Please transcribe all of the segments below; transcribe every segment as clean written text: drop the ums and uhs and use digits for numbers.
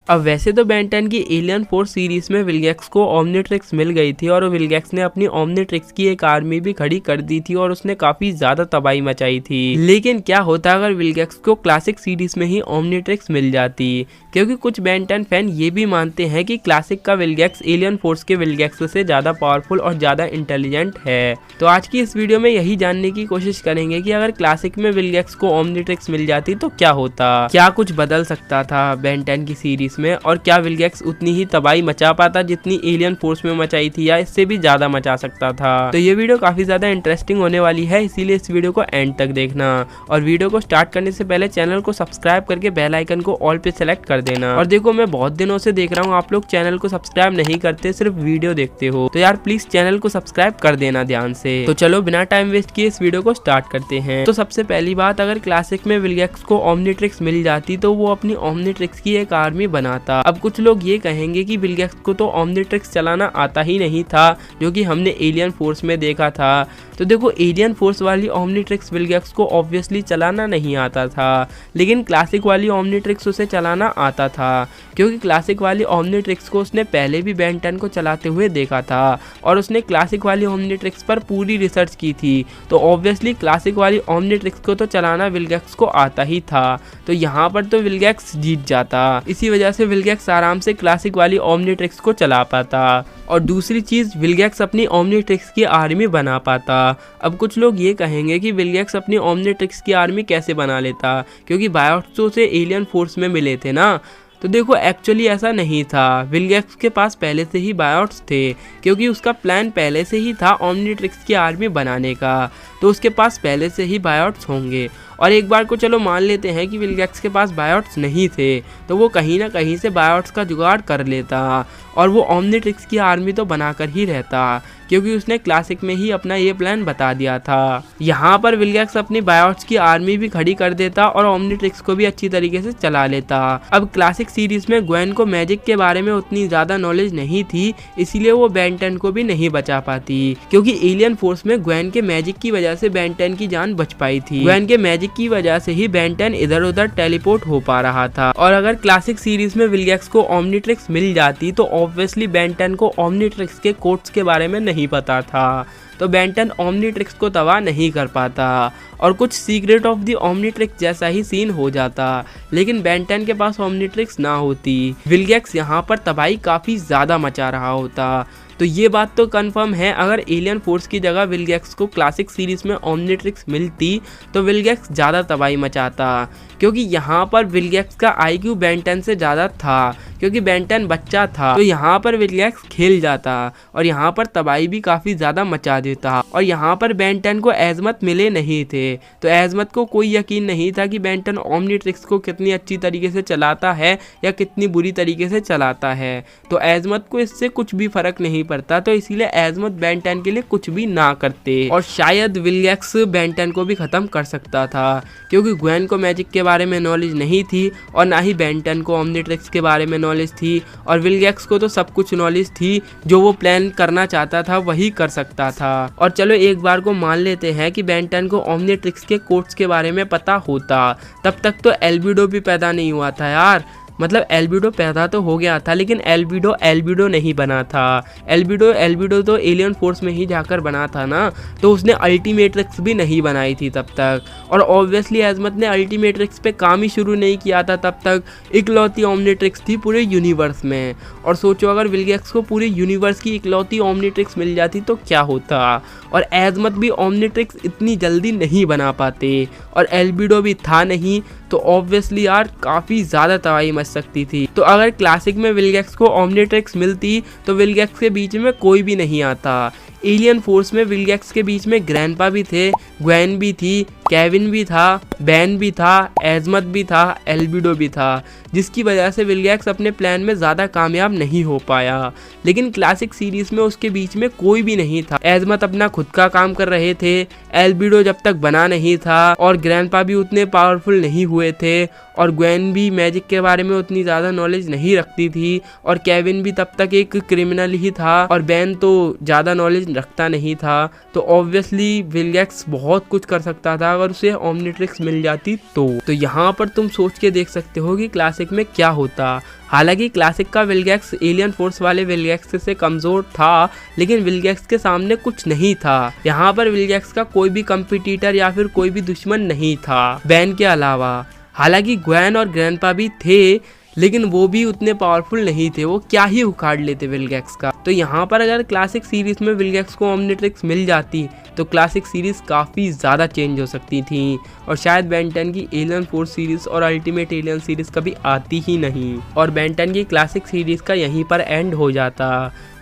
अब वैसे तो बेन 10 की एलियन फोर्स सीरीज में विलगैक्स को ओमनिट्रिक्स मिल गई थी और विलगैक्स ने अपनी ओमनिट्रिक्स की एक आर्मी भी खड़ी कर दी थी और उसने काफी ज्यादा तबाही मचाई थी। लेकिन क्या होता अगर विलगैक्स को क्लासिक सीरीज में ही ओमनिट्रिक्स मिल जाती, क्योंकि कुछ बेन 10 फैन ये भी मानते हैं कि क्लासिक का विलगैक्स एलियन फोर्स के विलगैक्स से ज्यादा पावरफुल और ज्यादा इंटेलिजेंट है। तो आज की इस वीडियो में यही जानने की कोशिश करेंगे कि अगर क्लासिक में विलगैक्स को ओमनिट्रिक्स मिल जाती तो क्या होता, क्या कुछ बदल सकता था बेन 10 की सीरीज में, और क्या विलगैक्स उतनी ही तबाही मचा पाता जितनी एलियन फोर्स में मचाई थी या इससे भी ज्यादा मचा सकता था। तो ये वीडियो काफी ज्यादा इंटरेस्टिंग होने वाली है, इसीलिए इस वीडियो को एंड तक देखना और वीडियो को स्टार्ट करने से पहले चैनल को सब्सक्राइब करके बेल आइकन को ऑल पे सेलेक्ट कर देना। और देखो मैं बहुत दिनों से देख रहा हूँ आप लोग चैनल को सब्सक्राइब नहीं करते, सिर्फ वीडियो देखते हो, तो यार प्लीज चैनल को सब्सक्राइब कर देना ध्यान से। तो चलो बिना टाइम वेस्ट किए इस वीडियो को स्टार्ट करते हैं। तो सबसे पहली बात, अगर क्लासिक में विलगैक्स को ओमनिट्रिक्स मिल जाती तो वो अपनी ओमनिट्रिक्स की एक आर्मी बनाता। अब कुछ लोग ये कहेंगे कि विलगैक्स को तो ओमनिट्रिक्स चलाना आता ही नहीं था, जो कि हमने एलियन फोर्स में देखा था। तो देखो एलियन फोर्स वाली ओमनिट्रिक्स विलगैक्स को ऑब्वियसली चलाना नहीं आता था, लेकिन क्लासिक वाली ओमनिट्रिक्स उसे चलाना आता था, क्योंकि क्लासिक वाली ओमनिट्रिक्स को उसने पहले भी बेन 10 को चलाते हुए देखा था और उसने क्लासिक वाली ओमनिट्रिक्स पर पूरी रिसर्च की थी। तो ऑब्वियसली क्लासिक वाली ओमनिट्रिक्स को तो चलाना विलगैक्स को आता ही था, तो यहाँ पर तो विलगैक्स जीत जाता। इसी वजह से विलगैक्स आराम से क्लासिक वाली ओमनिट्रिक्स को चला पाता। और दूसरी चीज, विलगैक्स अपनी ओमनिट्रिक्स की आर्मी बना पाता। अब कुछ लोग ये कहेंगे कि विलगैक्स अपनी ओमनिट्रिक्स की आर्मी कैसे बना लेता, क्योंकि बायोट्स तो उसे एलियन फोर्स में मिले थे ना। तो देखो एक्चुअली ऐसा नहीं था, विलगैक्स के पास पहले से ही बायोट्स थे, क्योंकि उसका प्लान पहले से ही था ओमनिट्रिक्स की आर्मी बनाने का, तो उसके पास पहले से ही बायोट्स होंगे। और एक बार को चलो मान लेते हैं कि विलगैक्स के पास बायोट्स नहीं थे, तो वो कहीं ना कहीं से बायोट्स का जुगाड़ कर लेता और वो ओमनिट्रिक्स की आर्मी तो बनाकर ही रहता, क्योंकि उसने क्लासिक में ही अपना ये प्लान बता दिया था। यहाँ पर विलगैक्स अपनी बायोट्स की आर्मी भी खड़ी कर देता और ओमनिट्रिक्स को भी अच्छी तरीके से चला लेता। अब क्लासिक सीरीज में ग्वेन को मैजिक के बारे में उतनी ज्यादा नॉलेज नहीं थी, इसीलिए वो बेन 10 को भी नहीं बचा पाती, क्योंकि एलियन फोर्स में ग्वेन के मैजिक की वजह से बेन 10 की जान बच पाई थी। ग्वेन के मैजिक की वजह से ही बेन 10 इधर उधर टेलीपोर्ट हो पा रहा था। और अगर क्लासिक सीरीज में विलगैक्स को ओमनिट्रिक्स मिल जाती तो ऑब्वियसली बेन 10 को ओमनिट्रिक्स के कोड्स के बारे में नहीं पता था, तो बेन 10 ओमनिट्रिक्स को तबाह नहीं कर पाता और कुछ सीक्रेट ऑफ द ओमनिट्रिक्स जैसा ही सीन हो जाता। लेकिन बेन 10 के पास ओमनिट्रिक्स ना होती, विलगैक्स यहाँ पर तबाही काफी ज्यादा मचा रहा होता। तो ये बात तो कंफर्म है, अगर एलियन फोर्स की जगह विलगैक्स को क्लासिक सीरीज में ओमनिट्रिक्स मिलती तो विलगैक्स ज़्यादा तबाही मचाता, क्योंकि यहाँ पर विलगैक्स का IQ बेन 10 से ज़्यादा था, क्योंकि बेन 10 बच्चा था, तो यहाँ पर विलगैक्स खेल जाता और यहाँ पर तबाही भी काफ़ी ज़्यादा मचा देता। और यहाँ पर बेन 10 को एजमत मिले नहीं थे, तो एजमत को कोई यकीन नहीं था कि बेन 10 ओमनिट्रिक्स को कितनी अच्छी तरीके से चलाता है या कितनी बुरी तरीके से चलाता है। तो एजमत को इससे कुछ भी फर्क नहीं पड़ता, तो इसीलिए एजमत बेन 10 के लिए कुछ भी ना करते और शायद विलगैक्स बेन 10 को भी खत्म कर सकता था, क्योंकि ग्वेन को मैजिक के बारे में नॉलेज नहीं थी और ना ही बेन 10 को ओमनिट्रिक्स के बारे में नॉलेज थी, और विलगैक्स को तो सब कुछ नॉलेज थी, जो वो प्लान करना चाहता था वही कर सकता था। और चलो एक बार को मान लेते हैं कि बेन 10 को ओमनिट्रिक्स के कोड्स के बारे में पता होता, तब तक तो एल्बिडो भी पैदा नहीं हुआ था यार। मतलब एल्बिडो पैदा तो हो गया था, लेकिन एल्बिडो नहीं बना था। एल्बिडो तो एलियन फोर्स में ही जाकर बना था ना, तो उसने अल्टीमेट्रिक्स भी नहीं बनाई थी तब तक। और ऑब्वियसली एजमत ने अल्टीमेट्रिक्स पे काम ही शुरू नहीं किया था तब तक, इकलौती ओमनिट्रिक्स थी पूरे यूनिवर्स में। और सोचो अगर विलगैक्स को पूरे यूनिवर्स की इकलौती ओमनिट्रिक्स मिल जाती तो क्या होता। और एजमत भी ओमनिट्रिक्स इतनी जल्दी नहीं बना पाते और एल्बिडो भी था नहीं, तो ऑब्वियसली यार काफ़ी ज़्यादा तबाही मच सकती थी। तो अगर क्लासिक में विलगैक्स को ओमनिट्रिक्स मिलती तो विलगैक्स के बीच में कोई भी नहीं आता। एलियन फोर्स में विलगैक्स के बीच में ग्रैंडपा भी थे, ग्वेन भी थी, केविन भी था, बेन भी था, एजमत भी था, एल्बिडो भी था, जिसकी वजह से विलगैक्स अपने प्लान में ज़्यादा कामयाब नहीं हो पाया। लेकिन क्लासिक सीरीज में उसके बीच में कोई भी नहीं था। एजमत अपना खुद का काम कर रहे थे, एल्बिडो जब तक बना नहीं था, और ग्रैंडपा भी उतने पावरफुल नहीं हुए थे, और ग्वेन भी मैजिक के बारे में उतनी ज़्यादा नॉलेज नहीं रखती थी, और केविन भी तब तक एक क्रिमिनल ही था, और बेन तो ज़्यादा नॉलेज ध्यान रखता नहीं था तो ऑब्वियसली विलगैक्स बहुत कुछ कर सकता था अगर उसे ओमनिट्रिक्स मिल जाती तो यहाँ पर तुम सोच के देख सकते हो कि क्लासिक में क्या होता। हालांकि क्लासिक का विलगैक्स एलियन फोर्स वाले विलगैक्स से कमजोर था, लेकिन विलगैक्स के सामने कुछ नहीं था। यहाँ पर विलगैक्स का कोई भी कंपटीटर या फिर कोई भी दुश्मन नहीं था बैन के अलावा। हालांकि ग्वेन और ग्रैंडपा भी थे, लेकिन वो भी उतने पावरफुल नहीं थे, वो क्या ही उखाड़ लेते विलगैक्स का। तो यहाँ पर अगर क्लासिक सीरीज में विलगैक्स को ओमनिट्रिक्स मिल जाती तो क्लासिक सीरीज काफ़ी ज़्यादा चेंज हो सकती थी और शायद बेन 10 की एलियन फोर्स सीरीज और अल्टीमेट एलियन सीरीज कभी आती ही नहीं और बेन 10 की क्लासिक सीरीज का यहीं पर एंड हो जाता।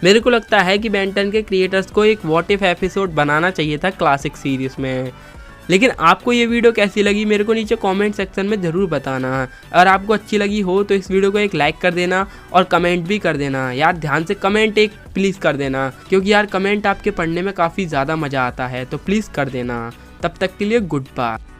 मेरे को लगता है कि बेन 10 के क्रिएटर्स को एक व्हाट इफ एपिसोड बनाना चाहिए था क्लासिक सीरीज में। लेकिन आपको ये वीडियो कैसी लगी मेरे को नीचे कमेंट सेक्शन में ज़रूर बताना। अगर आपको अच्छी लगी हो तो इस वीडियो को एक लाइक कर देना और कमेंट भी कर देना। यार ध्यान से कमेंट एक प्लीज़ कर देना, क्योंकि यार कमेंट आपके पढ़ने में काफ़ी ज़्यादा मज़ा आता है, तो प्लीज़ कर देना। तब तक के लिए गुड बाय।